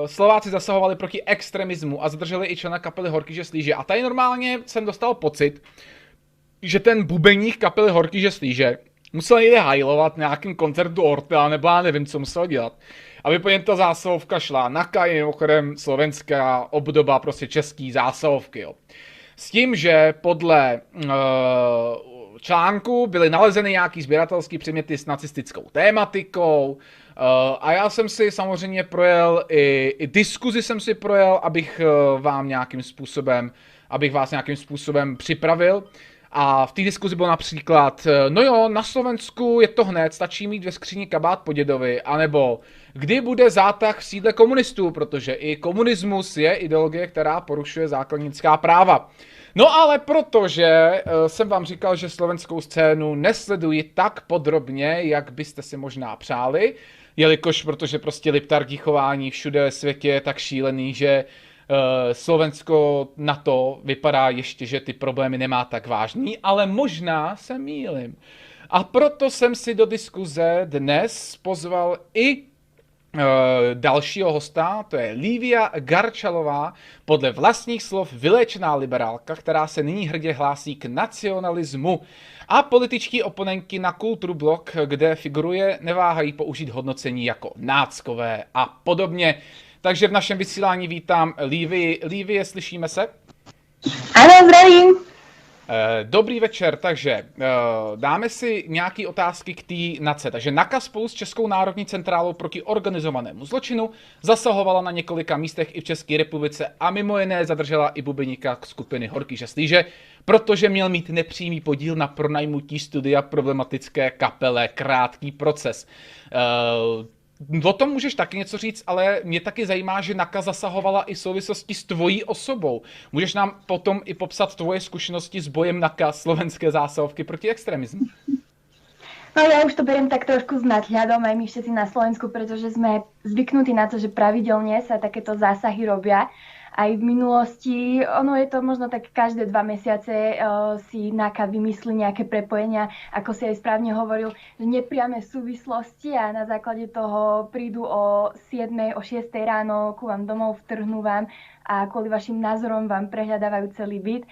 Slováci zasahovali proti extremismu a zadrželi i člena kapely Horký že slíže. A tady normálně jsem dostal pocit, že ten bubeník kapely Horký že slíže musel někde hajlovat nějakým koncertu Ortea, nebo já nevím, co musel dělat. Aby po něm ta zásahovka šla na kaj, mimochodem slovenská obdoba prostě český zásahovky, jo. S tím, že podle článku byly nalezeny nějaký sběratelský předměty s nacistickou tématikou, a já jsem si samozřejmě projel i diskuzi jsem si projel, abych vás nějakým způsobem připravil. A v té diskuzi bylo například, no jo, na Slovensku je to hned, stačí mít ve skříni kabát po dědovi, anebo kdy bude zátah v sídle komunistů, protože i komunismus je ideologie, která porušuje základní lidská práva. No ale protože jsem vám říkal, že slovenskou scénu nesleduji tak podrobně, jak byste si možná přáli, jelikož protože prostě liptardí chování všude ve světě je tak šílený, že Slovensko na to vypadá ještě, že ty problémy nemá tak vážný, ale možná se mýlim. A proto jsem si do diskuze dnes pozval i dalšího hosta, to je Lívia Garčalová, podle vlastních slov vyléčená liberálka, která se nyní hrdě hlásí k nacionalismu. A političtí oponenti na Kulturu Blog, kde figuruje, neváhají použít hodnocení jako náckové a podobně. Takže v našem vysílání vítám Lívii. Lívie, slyšíme se? Ano, zdravím. Dobrý večer, takže dáme si nějaké otázky k té NACE. Takže NAKA spolu s Českou národní centrálou proti organizovanému zločinu zasahovala na několika místech i v České republice a mimo jiné zadržela i bubeníka skupiny Horký že slíže, protože měl mít nepřímý podíl na pronajmutí studia problematické kapele Krátký proces. O tom můžeš taky něco říct, ale mě taky zajímá, že NAKA zasahovala i v souvislosti s tvojí osobou. Můžeš nám potom i popsat tvoje zkušenosti s bojem NAKA slovenské zásahovky proti extrémismu? No ja už to beriem tak trošku s nadhľadom aj my všetci na Slovensku, pretože sme zvyknutí na to, že pravidelne sa takéto zásahy robia. Aj v minulosti, ono je to možno tak každé 2 mesiace si NAKA vymyslí nejaké prepojenia, ako si aj správne hovoril, že nepriame súvislosti a na základe toho prídu o 7, o 6 ráno ku vám domov, vtrhnú vám a kvôli vašim názorom vám prehľadávajú celý byt.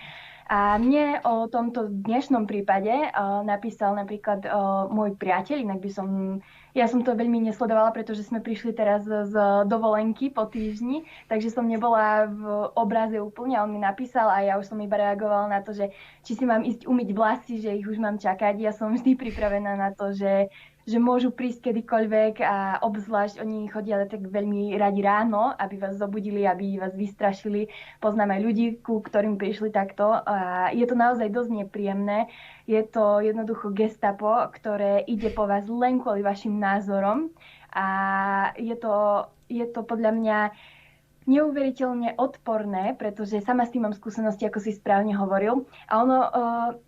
A mne o tomto dnešnom prípade napísal napríklad môj priateľ, inak ja som to veľmi nesledovala, pretože sme prišli teraz z dovolenky po týždni, takže som nebola v obraze úplne, on mi napísal a ja už som iba reagovala na to, že či si mám ísť umyť vlasy, že ich už mám čakať. Ja som vždy pripravená na to, že môžu prísť kedykoľvek a obzvlášť oni chodia tak veľmi radi ráno, aby vás zobudili, aby vás vystrašili. Poznám aj ľudí, ku ktorým prišli takto a je to naozaj dosť nepríjemné. Je to jednoducho gestapo, ktoré ide po vás len kvôli vašim názorom a je to podľa mňa neuveriteľne odporné, pretože sama s tým mám skúsenosti, ako si správne hovoril. A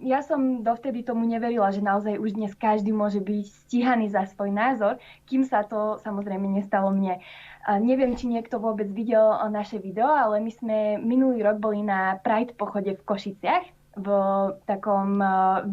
ja som dovtedy tomu neverila, že naozaj už dnes každý môže byť stíhaný za svoj názor, kým sa to samozrejme nestalo mne. Neviem, či niekto vôbec videl naše video, ale my sme minulý rok boli na Pride pochode v Košiciach, v takom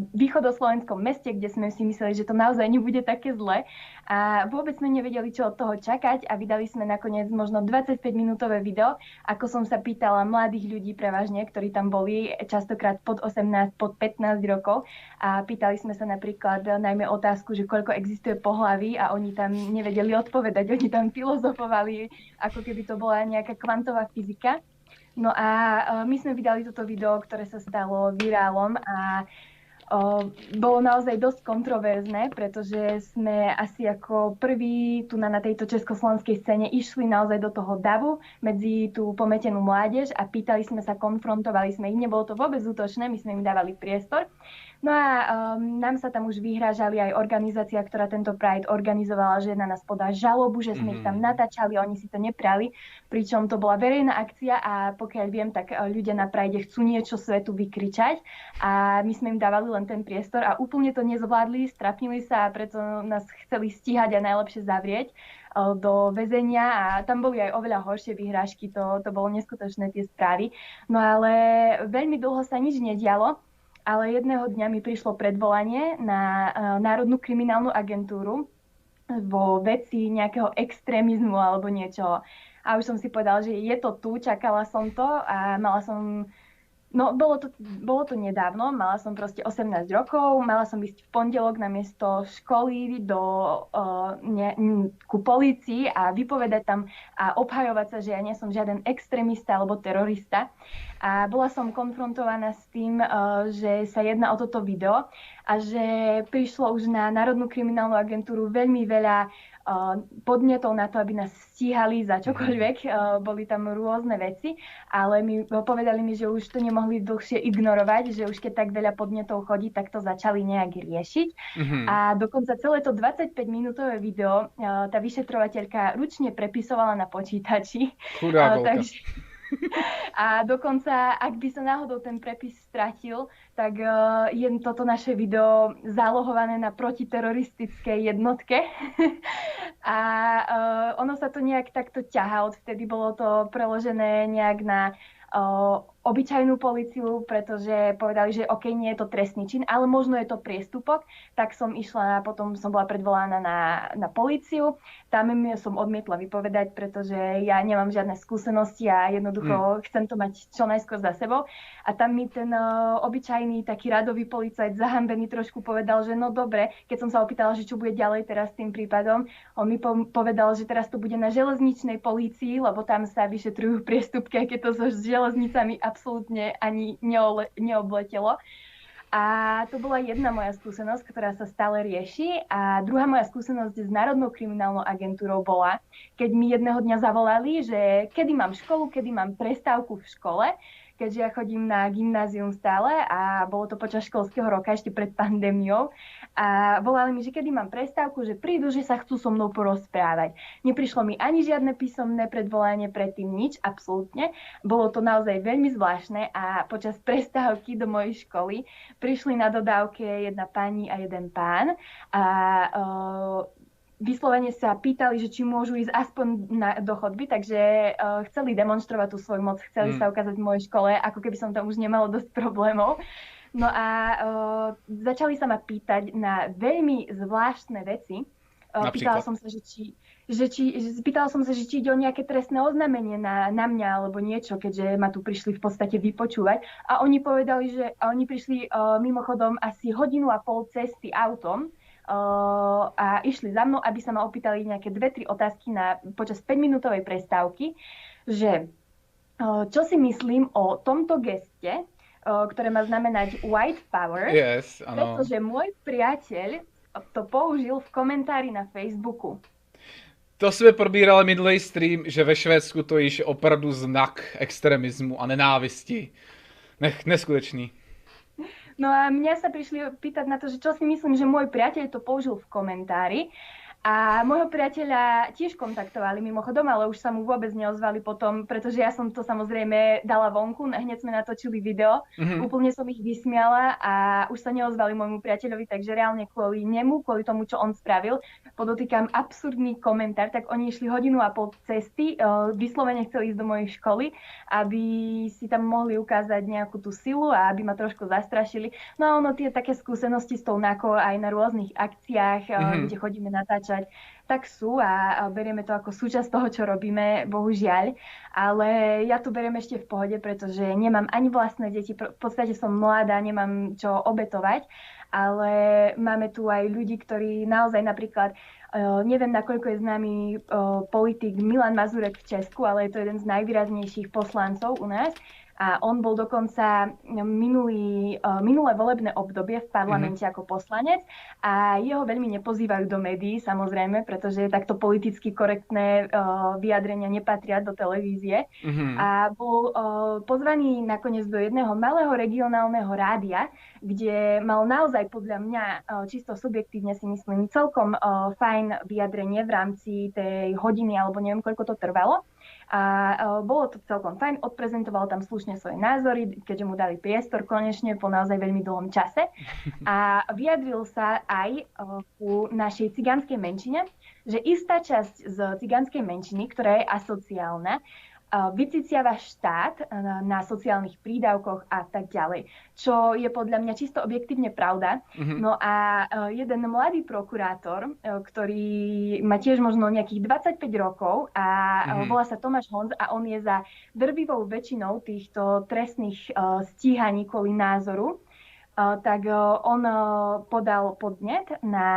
východoslovenskom meste, kde sme si mysleli, že to naozaj nebude také zle a vôbec sme nevedeli, čo od toho čakať a vydali sme nakoniec možno 25-minútové video, ako som sa pýtala mladých ľudí prevažne, ktorí tam boli, častokrát pod 18, pod 15 rokov a pýtali sme sa napríklad najmä otázku, že koľko existuje pohlaví a oni tam nevedeli odpovedať, oni tam filozofovali, ako keby to bola nejaká kvantová fyzika. No a my sme vydali toto video, ktoré sa stalo virálom a bolo naozaj dosť kontroverzné, pretože sme asi ako prví tu na tejto československej scéne išli naozaj do toho davu medzi tú pometenú mládež a pýtali sme sa, konfrontovali sme ich, nebolo to vôbec útočné, my sme im dávali priestor. No a nám sa tam už vyhrážali aj organizácia, ktorá tento Pride organizovala, že na nás podá žalobu, že sme ich tam natáčali, oni si to neprali, pričom to bola verejná akcia a pokiaľ viem, tak ľudia na Pride chcú niečo svetu vykričať a my sme im dávali len ten priestor a úplne to nezvládli, strapnili sa a preto nás chceli stíhať a najlepšie zavrieť do väzenia a tam boli aj oveľa horšie vyhrážky, to bolo neskutočné tie správy. No ale veľmi dlho sa nič nedialo. Ale jedného dňa mi prišlo predvolanie na Národnú kriminálnu agentúru vo veci nejakého extrémizmu alebo niečoho. A už som si povedala, že je to tu, čakala som to a mala som. No, bolo to nedávno, mala som proste 18 rokov, mala som ísť v pondelok na miesto školy ku polícii a vypovedať tam a obhajovať sa, že ja nie som žiaden extrémista alebo terorista. A bola som konfrontovaná s tým, že sa jedná o toto video a že prišlo už na Národnú kriminálnu agentúru veľmi veľa podnetov na to, aby nás stíhali za čokoľvek. Boli tam rôzne veci, ale povedali mi, že už to nemohli dlhšie ignorovať, že už keď tak veľa podnetov chodí, tak to začali nejak riešiť. A dokonca celé to 25-minútové video tá vyšetrovateľka ručne prepisovala na počítači. Takže a dokonca, ak by sa náhodou ten prepis stratil, tak je toto naše video zálohované na protiteroristickej jednotke. A ono sa to nejak takto ťahá, odvtedy bolo to preložené nejak na obyčajnú políciu, pretože povedali, že OK, nie je to trestný čin, ale možno je to priestupok, tak som išla, potom som bola predvolaná na políciu. Tam som odmietla vypovedať, pretože ja nemám žiadne skúsenosti a jednoducho chcem to mať čo najskôr za sebou. A tam mi ten obyčajný taký radový policajt zahambený trošku povedal, že no dobre, keď som sa opýtala, že čo bude ďalej teraz s tým prípadom, on mi povedal, že teraz to bude na železničnej polícii, lebo tam sa vyšetrujú priestupky, keď to so železnicami absolútne ani neobletelo. A to bola jedna moja skúsenosť, ktorá sa stále rieši. A druhá moja skúsenosť s Národnou kriminálnou agentúrou bola, keď mi jedného dňa zavolali, že kedy mám školu, kedy mám prestávku v škole, keďže ja chodím na gymnázium stále a bolo to počas školského roka ešte pred pandémiou. A volali mi, že kedy mám prestávku, že prídu, že sa chcú so mnou porozprávať. Neprišlo mi ani žiadne písomné predvolanie predtým, nič, absolútne. Bolo to naozaj veľmi zvláštne a počas prestávky do mojej školy prišli na dodávke jedna pani a jeden pán a vyslovene sa pýtali, že či môžu ísť aspoň do chodby, takže chceli demonštrovať tú svoju moc, chceli sa ukázať v mojej škole, ako keby som tam už nemala dosť problémov. No a začali sa ma pýtať na veľmi zvláštne veci. Pýtala som sa, že či ide o nejaké trestné oznámenie na mňa alebo niečo, keďže ma tu prišli v podstate vypočúvať. A oni povedali, že oni prišli mimochodom asi hodinu a pol cesty autom, a išli za mnou, aby sa ma opýtali nejaké 2-3 otázky počas 5-minútovej prestávky, že čo si myslím o tomto geste, ktoré má znamenať white power, pretože môj priateľ to použil v komentári na Facebooku. To jsme probírali minulý stream, že ve Švédsku to již opravdu znak extremismu a nenávisti. Neskutečný. No a mňa sa prišli pýtať na to, že čo si myslím, že môj priateľ to použil v komentári. A môjho priateľa tiež kontaktovali mimochodom, ale už sa mu vôbec neozvali potom, pretože ja som to samozrejme dala vonku, hneď sme natočili video, úplne som ich vysmiala a už sa neozvali môjmu priateľovi, takže reálne kvôli nemu, kvôli tomu, čo on spravil, podotýkam absurdný komentár, tak oni išli hodinu a pol cesty, vyslovene chceli ísť do mojej školy, aby si tam mohli ukázať nejakú tú silu a aby ma trošku zastrašili. No a ono tie také skúsenosti s tou NAKO aj na rôznych akciách, kde chodíme natáčať, tak sú a berieme to ako súčasť toho, čo robíme, bohužiaľ. Ale ja to beriem ešte v pohode, pretože nemám ani vlastné deti, v podstate som mladá, nemám čo obetovať, ale máme tu aj ľudí, ktorí naozaj napríklad, neviem, nakoľko je známy politik Milan Mazurek v Česku, ale je to jeden z najvýraznejších poslancov u nás. A on bol dokonca minulé volebné obdobie v parlamente ako poslanec a jeho veľmi nepozývajú do médií, samozrejme, pretože takto politicky korektné vyjadrenia nepatria do televízie. A bol pozvaný nakoniec do jedného malého regionálneho rádia, kde mal naozaj podľa mňa, čisto subjektívne si myslím, celkom fajn vyjadrenie v rámci tej hodiny, alebo neviem, koľko to trvalo. A bolo to celkom fajn, odprezentoval tam slušne svoje názory, keďže mu dali priestor konečne po naozaj veľmi dlhom čase. A vyjadril sa aj ku našej cigánskej menšine, že istá časť z cigánskej menšiny, ktorá je asociálna, vyciciava štát na sociálnych prídavkoch a tak ďalej. Čo je podľa mňa čisto objektívne pravda. No a jeden mladý prokurátor, ktorý má tiež možno nejakých 25 rokov a volá sa Tomáš Honz a on je za drvivou väčšinou týchto trestných stíhaní kvôli názoru, tak on podal podnet na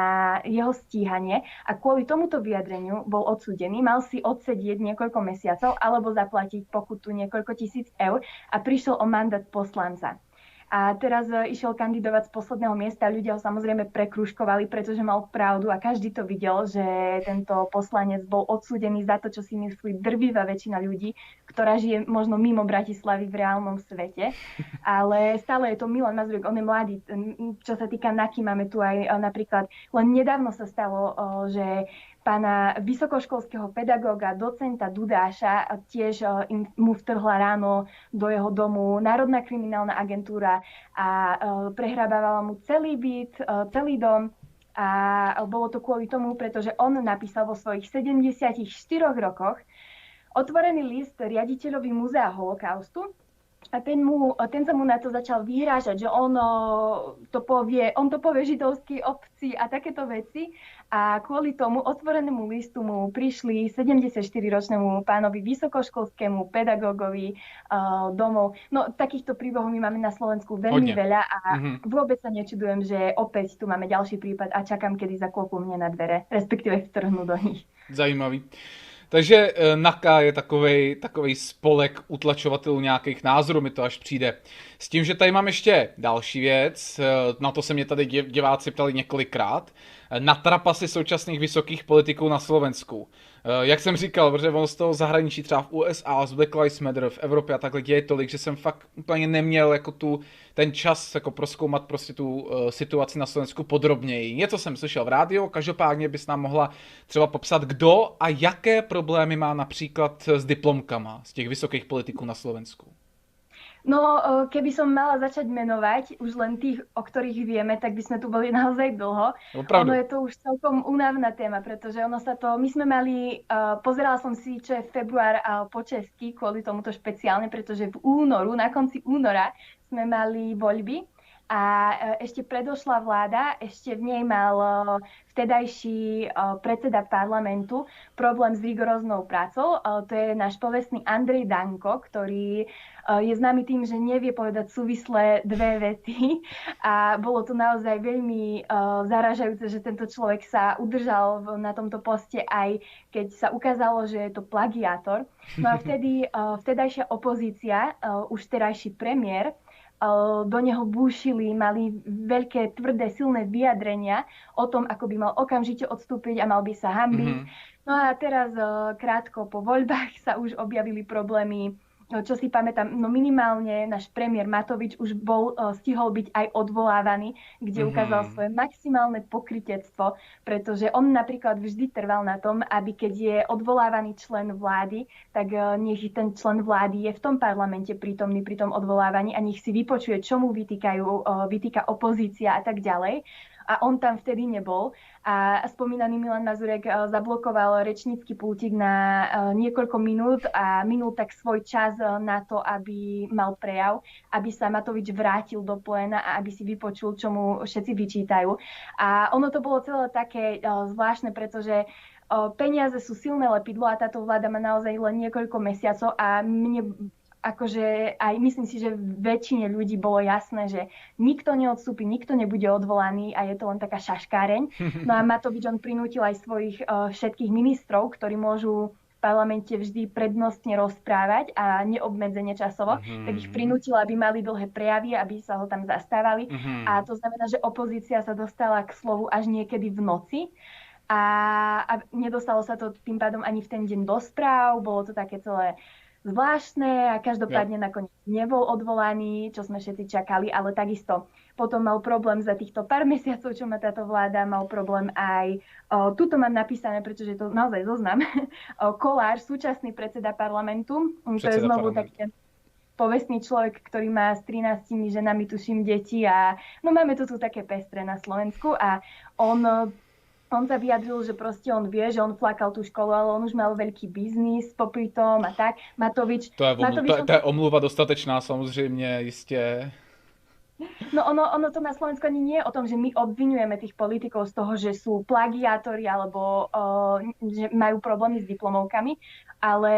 jeho stíhanie a kvôli tomuto vyjadreniu bol odsúdený. Mal si odsedieť niekoľko mesiacov alebo zaplatiť pokutu niekoľko tisíc eur a prišiel o mandát poslanca. A teraz išiel kandidovať z posledného miesta. Ľudia ho samozrejme prekrúžkovali, pretože mal pravdu a každý to videl, že tento poslanec bol odsúdený za to, čo si myslí drvivá väčšina ľudí, ktorá žije možno mimo Bratislavy v reálnom svete. Ale stále je to Milan Mazurek, on je mladý. Čo sa týka NAKY, máme tu aj napríklad, len nedávno sa stalo, že pána vysokoškolského pedagóga, docenta Dudáša, tiež mu vtrhla ráno do jeho domu Národná kriminálna agentúra a prehrabávala mu celý byt, celý dom. A bolo to kvôli tomu, pretože on napísal vo svojich 74 rokoch otvorený list riaditeľovi Múzea holokaustu. A ten sa mu na to začal vyhrážať, že on to povie židovskej obci a takéto veci. A kvôli tomu otvorenému listu mu prišli 74-ročnému pánovi vysokoškolskému pedagógovi domov. No takýchto príbehov my máme na Slovensku veľmi veľa a vôbec sa nečudujem, že opäť tu máme ďalší prípad a čakám, kedy zaklopú mne na dvere, respektíve vtrhnú do nich. Zajímavý. Takže NAKA je takovej spolek utlačovatelů nějakých názorů, mi to až přijde. S tím, že tady mám ještě další věc, na to se mě tady diváci ptali několikrát, na trapasy současných vysokých politiků na Slovensku. Jak jsem říkal, protože on z toho zahraničí třeba v USA, z Black Lives Matter, v Evropě a takhle děje tolik, že jsem fakt úplně neměl jako ten čas jako prozkoumat prostě tu situaci na Slovensku podrobněji. Něco jsem slyšel v rádiu, každopádně bys nám mohla třeba popsat, kdo a jaké problémy má například s diplomkama z těch vysokých politiků na Slovensku. No, keby som mala začať menovať už len tých, o ktorých vieme, tak by sme tu boli naozaj dlho. Ono je to už celkom únavná téma, pretože my sme mali, pozerala som si, čo je február po česky, kvôli tomuto špeciálne, pretože na konci února sme mali voľby. A ešte predošla vláda, ešte v nej mal vtedajší predseda parlamentu problém s rigoróznou prácou. To je náš povestný Andrej Danko, ktorý je známy tým, že nevie povedať súvislé dve vety. A bolo to naozaj veľmi zaražajúce, že tento človek sa udržal na tomto poste, aj keď sa ukázalo, že je to plagiátor. No a vtedajšia opozícia, už terajší premiér, do neho búšili, mali veľké, tvrdé, silné vyjadrenia o tom, ako by mal okamžite odstúpiť a mal by sa hanbiť. No a teraz krátko po voľbách sa už objavili problémy. Čo si pamätám, no minimálne náš premiér Matovič už stihol byť aj odvolávaný, kde ukázal svoje maximálne pokrytectvo, pretože on napríklad vždy trval na tom, aby keď je odvolávaný člen vlády, tak nech ten člen vlády je v tom parlamente prítomný pri tom odvolávaní a nech si vypočuje, čo mu vytýka opozícia a tak ďalej. A on tam vtedy nebol. A spomínaný Milan Mazurek zablokoval rečnícky pultík na niekoľko minút a minul tak svoj čas na to, aby mal prejav, aby sa Matovič vrátil do pléna a aby si vypočul, čo mu všetci vyčítajú. A ono to bolo celé také zvláštne, pretože peniaze sú silné lepidlo a táto vláda má naozaj len niekoľko mesiacov a akože aj myslím si, že väčšine ľudí bolo jasné, že nikto neodstúpi, nikto nebude odvolaný a je to len taká šaškáreň. No a Matovič on prinútil aj svojich všetkých ministrov, ktorí môžu v parlamente vždy prednostne rozprávať a neobmedzene časovo, tak ich prinútil, aby mali dlhé prejavy, aby sa ho tam zastávali. A to znamená, že opozícia sa dostala k slovu až niekedy v noci. A nedostalo sa to tým pádom ani v ten deň do správ, bolo to také celé zvláštne a každopádne nakoniec nebol odvolaný, čo sme všetci čakali, ale takisto potom mal problém za týchto pár mesiacov, čo má táto vláda, mal problém aj, tuto mám napísané, pretože je to naozaj zoznam, Kollár, súčasný predseda parlamentu, to je znovu taký ten povestný človek, ktorý má s 13 ženami, tuším, deti a no máme to tu také pestré na Slovensku a on On sa vyjadril, že proste on vie, že on flakal tú školu, ale on už mal veľký biznis popri tom a tak. Matovič, Matovič To je omluva dostatečná samozřejmě, jistě. No ono to na Slovensku ani nie je o tom, že my obvinujeme tých politikov z toho, že sú plagiátori alebo že majú problémy s diplomovkami, ale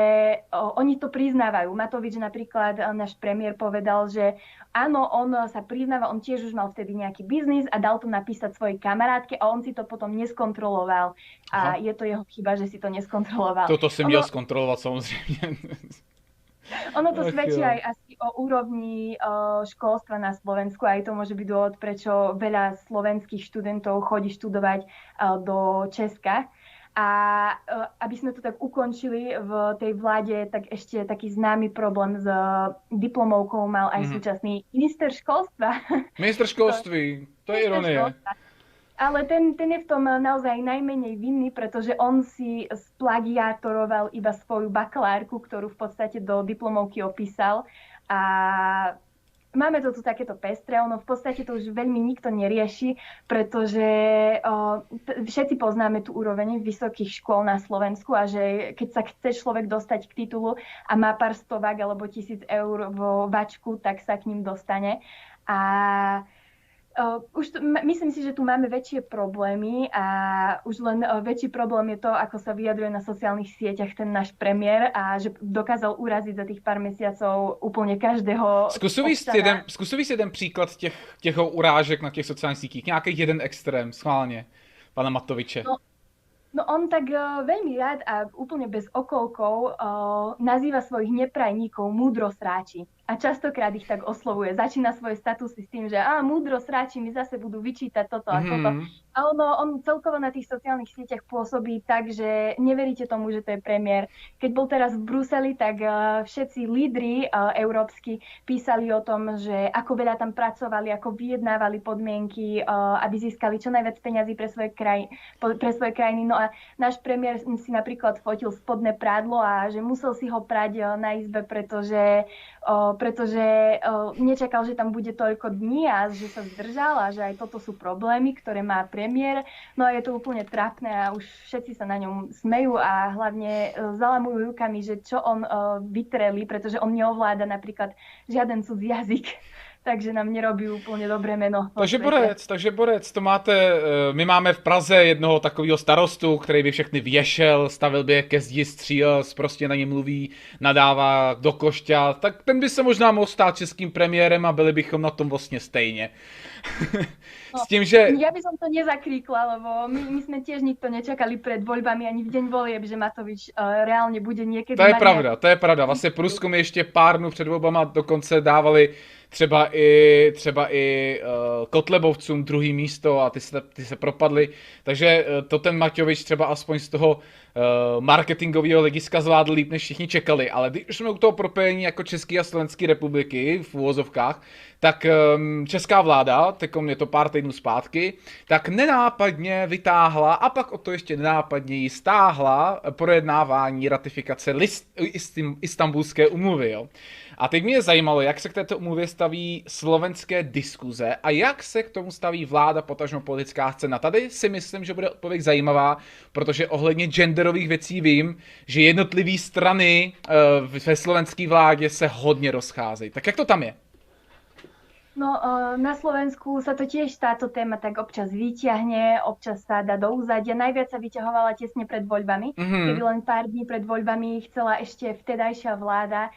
oni to priznávajú. Matovič napríklad, náš premiér povedal, že áno, on sa priznáva, on tiež už mal vtedy nejaký biznis a dal to napísať svojej kamarátke a on si to potom neskontroloval. A Aha. je to jeho chyba, že si to neskontroloval. To si měl zkontrolovat samozřejmě. Ono to Ach svedčí jo. aj asi o úrovni školstva na Slovensku. Aj to môže byť dôvod, prečo veľa slovenských študentov chodí študovať do Česka. A aby sme to tak ukončili v tej vláde, tak ešte taký známy problém s diplomovkou mal aj súčasný minister školstva. Ministr školství, to je ironie. Ale ten je v tom naozaj najmenej vinný, pretože on si splagiátoroval iba svoju bakalárku, ktorú v podstate do diplomovky opísal. A máme to tu takéto pestré, ono v podstate to už veľmi nikto nerieši, pretože všetci poznáme tú úroveň vysokých škôl na Slovensku a že keď sa chce človek dostať k titulu a má pár stovák alebo 1000 eur vo vačku, tak sa k ním dostane. A myslím si, že tu máme väčšie problémy a už len väčší problém je to, ako sa vyjadruje na sociálnych sieťach ten náš premiér a že dokázal uraziť za tých pár mesiacov úplne každého občana. Zkus uvíct jeden příklad těch urážek na těch sociálních sítích. Nějaký jeden extrém, schválně, pana Matoviče. No on tak veľmi rád a úplne bez okolkov nazýva svojich neprajníkov múdrosráči. A častokrát ich tak oslovuje. Začína svoje statusy s tým, že múdrosráči mi zase budú vyčítať toto a toto. A on celkovo na tých sociálnych sieťach pôsobí tak, že neveríte tomu, že to je premiér. Keď bol teraz v Bruseli, tak všetci lídri európsky písali o tom, že ako veľa tam pracovali, ako vyjednávali podmienky, aby získali čo najviac peňazí pre svoje krajiny. No a náš premiér si napríklad fotil spodné prádlo a že musel si ho prať na izbe, pretože nečakal, že tam bude toľko dní a že sa zdržal a že aj toto sú problémy, ktoré má premiér. No a je to úplne trápne a už všetci sa na ňom smejú a hlavne zalamujú rukami, že čo on vytreli, pretože on neovláda napríklad žiaden cudzí jazyk. Takže nám nerobí úplně dobré meno. Takže borec, to máte, my máme v Praze jednoho takového starostu, který by všechny věšel, stavil by je ke zdi, střílel, prostě na ně mluví, nadává do košťa, tak ten by se možná mohl stát českým premiérem a byli bychom na tom vlastně stejně. S tým, že... Ja by som to nezakríkla, lebo my sme tiež nikto nečakali pred voľbami ani v deň volieb, že Matovič reálne bude niekedy... To je pravda. Vlastně průzkumy ještě pár dnů před volbama dokonce dávali třeba i Kotlebovcům druhý místo a ty se propadly. Takže to ten Maťovič třeba aspoň z toho marketingového hlediska zvládl líp, než všichni čekali. Ale když jsme u toho propojení jako České a Slovenské republiky v úvozovkách, tak česká vláda, teďkom je to pár týdnů zpátky, tak nenápadně vytáhla a pak o to ještě nenápadněji stáhla projednávání ratifikace Istanbulské úmluvy. Jo. A teď mě zajímalo, jak se k této úmluvě staví slovenské diskuze a jak se k tomu staví vláda, potažmo politická scéna. Tady si myslím, že bude odpověď zajímavá, protože ohledně genderových věcí vím, že jednotlivé strany ve slovenské vládě se hodně rozcházejí. Tak jak to tam je? No, na Slovensku sa to tiež táto téma tak občas vyťahne, občas sa dá do úzadia. Najviac sa vyťahovala tesne pred voľbami, kedy len pár dní pred voľbami chcela ešte vtedajšia vláda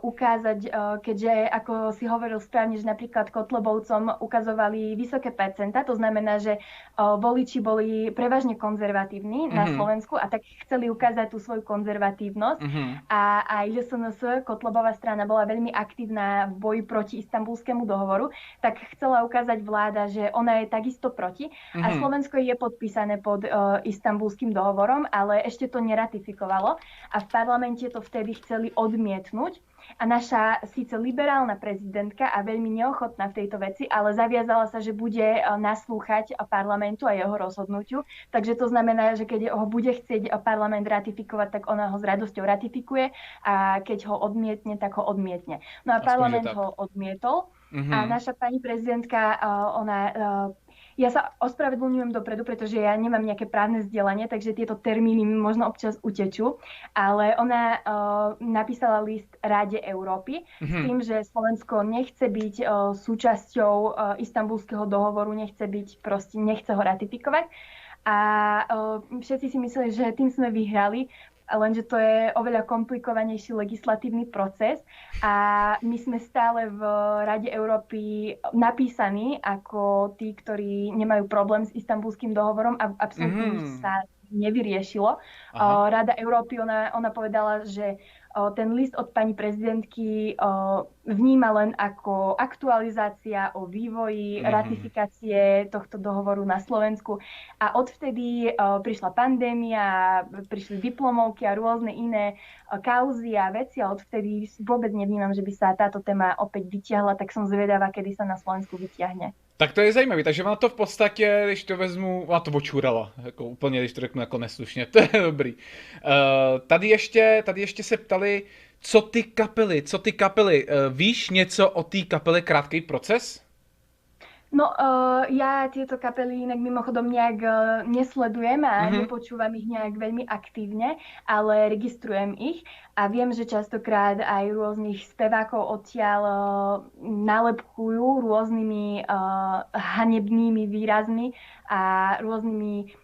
ukázať, keďže, ako si hovoril správne, že napríklad Kotlebovcom ukazovali vysoké percentá, to znamená, že voliči boli prevažne konzervatívni na Slovensku a tak chceli ukázať tú svoju konzervatívnosť. A aj SNS, Kotlebová strana, bola veľmi aktívna v boji proti Istanbulskému dohovoru, tak chcela ukázať vláda, že ona je takisto proti a Slovensko je podpísané pod Istanbulským dohovorom, ale ešte to neratifikovalo a v parlamente to vtedy chceli odmietnúť. A naša síce liberálna prezidentka a veľmi neochotná v tejto veci, ale zaviazala sa, že bude naslúchať parlamentu a jeho rozhodnutiu. Takže to znamená, že keď ho bude chcieť parlament ratifikovať, tak ona ho s radosťou ratifikuje a keď ho odmietne, tak ho odmietne. No a parlament ho odmietol a naša pani prezidentka, ona Ja sa ospravedlňujem dopredu, pretože ja nemám nejaké právne vzdelanie, takže tieto termíny mi možno občas utečú, ale ona napísala list Rade Európy s Mhm. tým, že Slovensko nechce byť súčasťou Istanbulského dohovoru, nechce ho ratifikovať. A všetci si mysleli, že tým sme vyhrali, lenže to je oveľa komplikovanejší legislatívny proces a my sme stále v Rade Európy napísaní ako tí, ktorí nemajú problém s Istanbulským dohovorom a absolútne nič Mhm. sa nevyriešilo. Aha. Rada Európy, ona povedala, že ten list od pani prezidentky vníma len ako aktualizácia o vývoji Mhm. ratifikácie tohto dohovoru na Slovensku. A odvtedy prišla pandémia, prišli diplomovky a rôzne iné kauzy a veci a odvtedy vôbec nevnímam, že by sa táto téma opäť vyťahla, tak som zvedavá, kedy sa na Slovensku vyťahne. Tak to je zajímavé, takže ona to v podstatě, když to vezmu, ona to očurala, jako úplně, když to řeknu jako neslušně, to je dobrý. Tady ještě se ptali, co ty kapely, víš něco o té kapele Krátký proces? No, ja tieto kapely inak mimochodom nejak nesledujem a Mhm. nepočúvam ich nejak veľmi aktívne, ale registrujem ich a viem, že častokrát aj rôznych spevákov odtiaľ nálepkujú rôznymi hanebnými výrazmi a rôznymi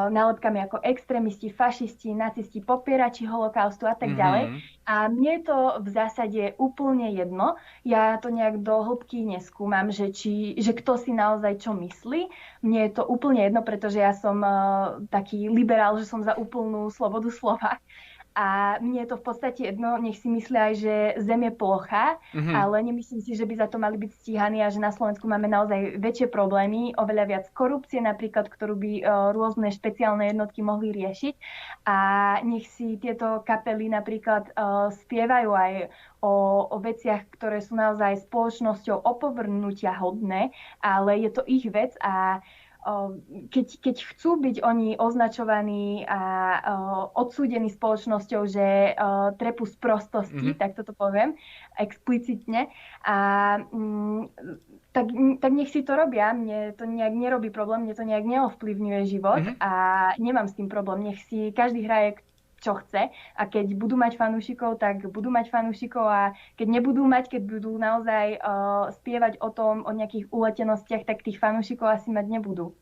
nálepkami ako extrémisti, fašisti, nacisti, popierači holokaustu a tak ďalej. Mhm. A mne je to v zásade úplne jedno. Ja to nejak do hĺbky neskúmam, že kto si naozaj čo myslí. Mne je to úplne jedno, pretože ja som taký liberál, že som za úplnú slobodu slova. A mne je to v podstate jedno, nech si myslia aj, že Zem je plochá, Mhm. ale nemyslím si, že by za to mali byť stíhaní a že na Slovensku máme naozaj väčšie problémy, oveľa viac korupcie napríklad, ktorú by rôzne špeciálne jednotky mohli riešiť. A nech si tieto kapely napríklad spievajú aj o veciach, ktoré sú naozaj spoločnosťou opovrhnutia hodné, ale je to ich vec a keď chcú byť oni označovaní a odsúdení spoločnosťou, že trepú z prostosti, Mhm. tak toto poviem explicitne, a tak, tak nech si to robia, mne to nejak nerobí problém, mne to nejak neovplyvňuje život Mhm. a nemám s tým problém, nech si každý hraje čo chce a keď budú mať fanúšikov, tak budú mať fanúšikov a keď nebudú mať, keď budú naozaj spievať o tom, o nejakých uletenostiach, tak tých fanúšikov asi mať nebudú.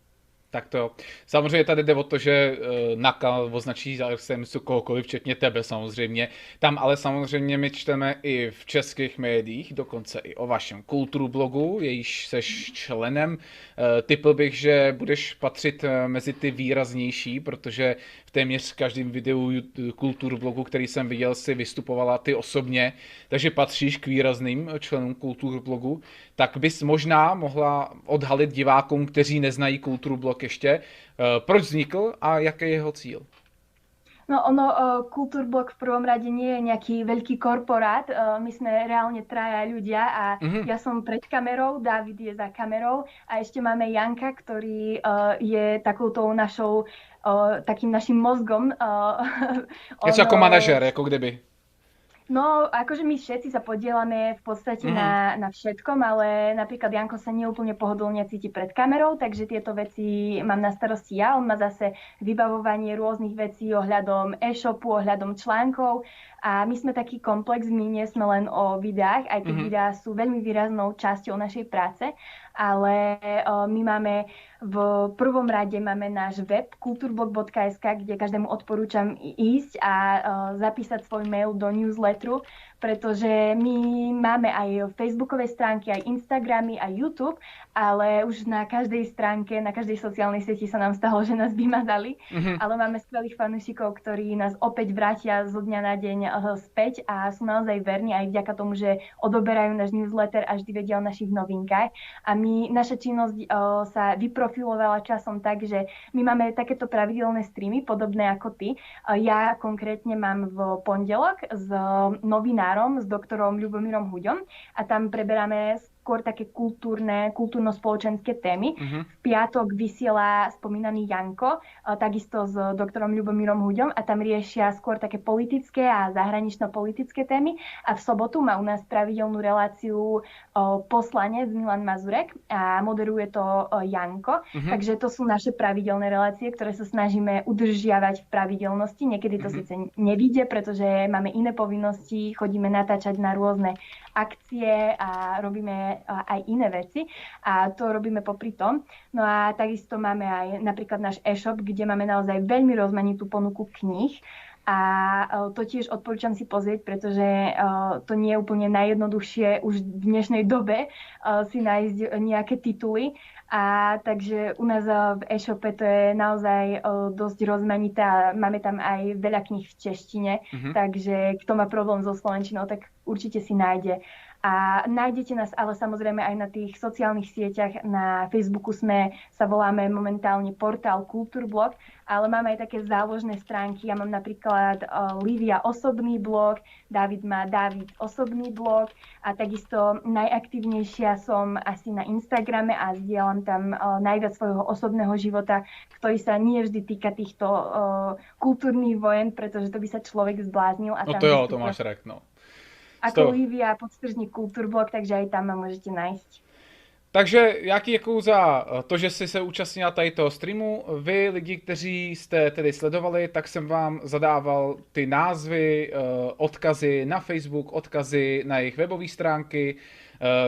Tak to jo. Samozřejmě tady jde o to, že NAKA označí za extremistu kohokoliv, včetně tebe samozřejmě. Tam ale samozřejmě my čteme i v českých médiích, dokonce i o vašem kulturublogu, jejíž seš členem. Typl bych, že budeš patřit mezi ty výraznější, protože v téměř každém videu kulturblogu, který jsem viděl, si vystupovala ty osobně, takže patříš k výrazným členům kulturblogu. Tak bys možná mohla odhalit divákům, kteří neznají kulturblog ještě, proč vznikl a jaký je jeho cíl. No ono, Kultúrblok v prvom rade nie je nejaký veľký korporát, my sme reálne traja ľudia a Mhm. ja som pred kamerou, Dávid je za kamerou a ešte máme Janka, ktorý je takoutou našou, takým našim mozgom. On, Něco jako manažer, jako kdyby. No, akože my všetci sa podielame v podstate Mhm. na všetkom, ale napríklad Janko sa neúplne pohodlne cíti pred kamerou, takže tieto veci mám na starosti ja. On má zase vybavovanie rôznych vecí ohľadom e-shopu, ohľadom článkov a my sme taký komplex, my nie sme len o videách, aj keď Mhm. videá sú veľmi výraznou časťou našej práce, ale my máme v prvom rade máme náš web kulturblog.sk, kde každému odporúčam ísť a zapísať svoj mail do newsletteru, pretože my máme aj facebookové stránky, aj Instagramy, aj YouTube, ale už na každej stránke, na každej sociálnej sieti sa nám stalo, že nás vymazali, Mhm. ale máme skvelých fanúšikov, ktorí nás opäť vrátia zo dňa na deň späť a sú naozaj verní aj vďaka tomu, že odoberajú náš newsletter a vždy vedia o našich novinkách. A naša činnosť sa vyprofilovala časom tak, že my máme takéto pravidelné streamy, podobné ako ty. Ja konkrétne mám v pondelok s novinárom, s doktorom Ľubomírom Huďom a tam preberáme skôr také kultúrno-spoločenské témy. V piatok vysiela spomínaný Janko, takisto s doktorom Ľubomírom Huďom, a tam riešia skôr také politické a zahranično-politické témy. A v sobotu má u nás pravidelnú reláciu poslanec Milan Mazurek a moderuje to Janko. Takže to sú naše pravidelné relácie, ktoré sa snažíme udržiavať v pravidelnosti. Niekedy to síce nevíde, pretože máme iné povinnosti, chodíme natáčať na rôzne akcie a robíme aj iné veci a to robíme popri tom. No a takisto máme aj napríklad náš e-shop, kde máme naozaj veľmi rozmanitú ponuku kníh a to tiež odporúčam si pozrieť, pretože to nie je úplne najjednoduchšie už v dnešnej dobe si nájsť nejaké tituly. A takže u nás v e-shope to je naozaj dosť rozmanité a máme tam aj veľa kníh v češtine, takže kto má problém so slovenčinou, tak určite si nájde. A nájdete nás ale samozrejme aj na tých sociálnych sieťach. Na Facebooku sa voláme momentálne portál Kultúrblog, ale máme aj také záložné stránky. Ja mám napríklad Lívia osobný blog, Dávid má Dávid osobný blog a takisto najaktívnejšia som asi na Instagrame a zdieľam tam najviac svojho osobného života, ktorý sa nie vždy týka týchto kultúrnych vojen, pretože to by sa človek zbláznil. A no tam to jo, to máš rek, no. Ako Lívia, podstržník Kultúrblog, takže aj tam ma môžete nájsť. Takže já ti děkuju za to, že jsi se účastnila tady toho streamu. Vy, lidi, kteří jste tedy sledovali, tak jsem vám zadával ty názvy, odkazy na Facebook, odkazy na jejich webové stránky.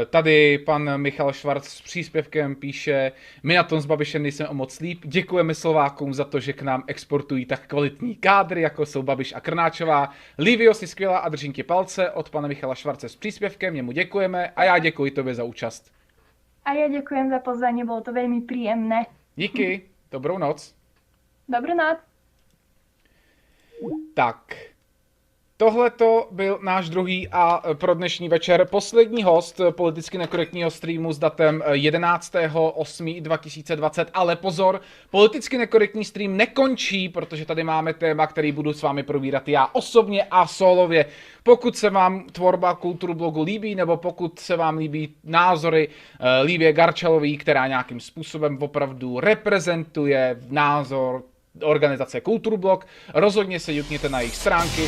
Tady pan Michal Švarc s příspěvkem píše: my na tom s Babišem nejsme o moc líp. Děkujeme Slovákům za to, že k nám exportují tak kvalitní kádry, jako jsou Babiš a Krnáčová. Livio, si skvělá a držím ti palce, od pana Michala Švarce s příspěvkem, němu děkujeme a já děkuji tobě za účast. A ja ďakujem za pozvanie, bolo to veľmi príjemné. Díky, dobrou noc. Dobrú noc. Tak, tohleto byl náš druhý a pro dnešní večer poslední host politicky nekorektního streamu s datem 11.8.2020, ale pozor, politicky nekorektní stream nekončí, protože tady máme téma, který budu s vámi probírat já osobně a solově. Pokud se vám tvorba Kultúrblogu líbí, nebo pokud se vám líbí názory Lívie Garčalový, která nějakým způsobem opravdu reprezentuje názor organizace Kultúrblog, rozhodně se jukněte na jejich stránky.